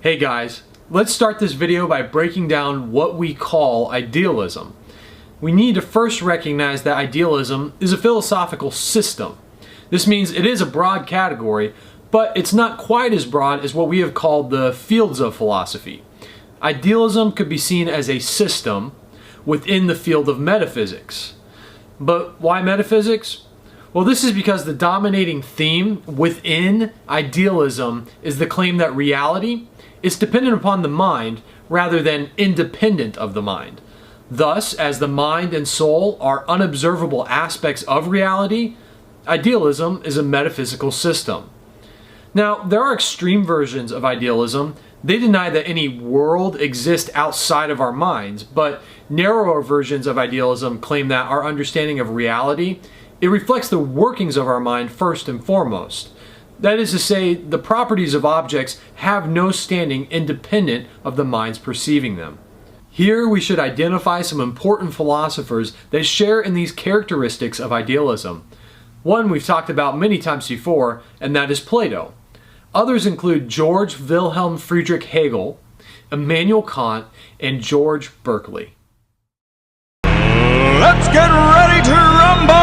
Hey guys, let's start this video by breaking down what we call idealism. We need to first recognize that idealism is a philosophical system. This means it is a broad category, but it's not quite as broad as what we have called the fields of philosophy. Idealism could be seen as a system within the field of metaphysics. But why metaphysics? Well, this is because the dominating theme within idealism is the claim that reality is dependent upon the mind rather than independent of the mind. Thus, as the mind and soul are unobservable aspects of reality, idealism is a metaphysical system. Now, there are extreme versions of idealism. They deny that any world exists outside of our minds, but narrower versions of idealism claim that our understanding of reality, it reflects the workings of our mind first and foremost. That is to say, the properties of objects have no standing independent of the mind's perceiving them. Here we should identify some important philosophers that share in these characteristics of idealism. One we've talked about many times before, and that is Plato. Others include George Wilhelm Friedrich Hegel, Immanuel Kant, and George Berkeley. Let's get ready to rumble!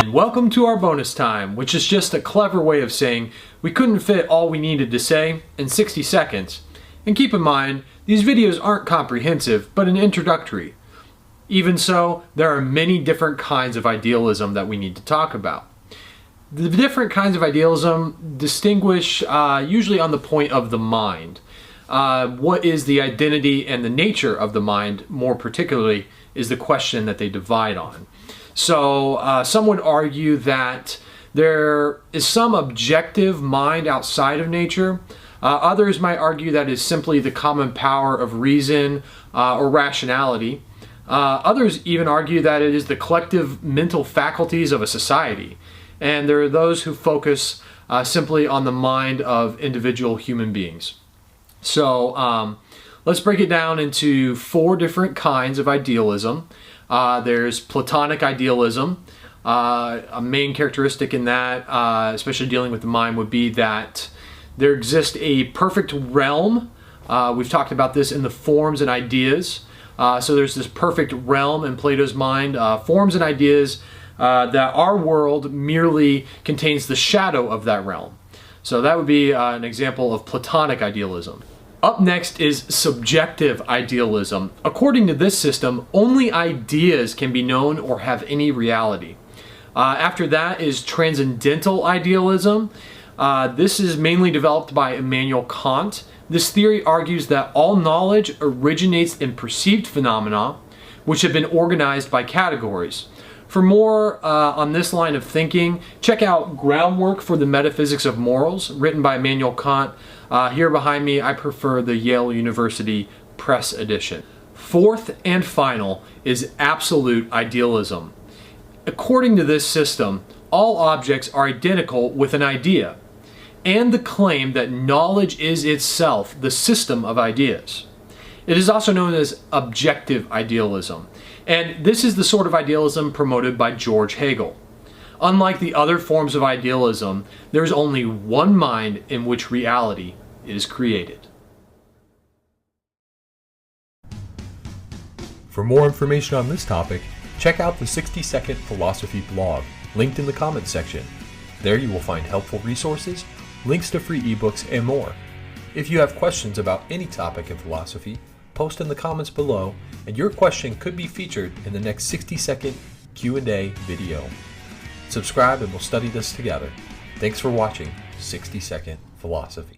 And welcome to our bonus time, which is just a clever way of saying we couldn't fit all we needed to say in 60 seconds. And keep in mind, these videos aren't comprehensive, but an introductory. Even so, there are many different kinds of idealism that we need to talk about. The different kinds of idealism distinguish usually on the point of the mind. What is the identity and the nature of the mind, more particularly, is the question that they divide on. So some would argue that there is some objective mind outside of nature. Others might argue that it is simply the common power of reason or rationality. Others even argue that it is the collective mental faculties of a society. And there are those who focus simply on the mind of individual human beings. So let's break it down into 4 different kinds of idealism. There's Platonic idealism. A main characteristic in that, especially dealing with the mind, would be that there exists a perfect realm. We've talked about this in the forms and ideas. So there's this perfect realm in Plato's mind, forms and ideas that our world merely contains the shadow of that realm. So that would be an example of Platonic idealism. Up next is subjective idealism. According to this system, only ideas can be known or have any reality. After that is transcendental idealism. This is mainly developed by Immanuel Kant. This theory argues that all knowledge originates in perceived phenomena, which have been organized by categories. For more on this line of thinking, check out Groundwork for the Metaphysics of Morals, written by Immanuel Kant. Here behind me, I prefer the Yale University Press edition. Fourth and final is absolute idealism. According to this system, all objects are identical with an idea, and the claim that knowledge is itself the system of ideas. It is also known as objective idealism, and this is the sort of idealism promoted by George Hegel. Unlike the other forms of idealism, there is only one mind in which reality is created. For more information on this topic, check out the 60-Second Philosophy blog, linked in the comments section. There you will find helpful resources, links to free ebooks, and more. If you have questions about any topic in philosophy, post in the comments below, and your question could be featured in the next 60-second Q&A video. Subscribe and we'll study this together. Thanks for watching 60-Second Philosophy.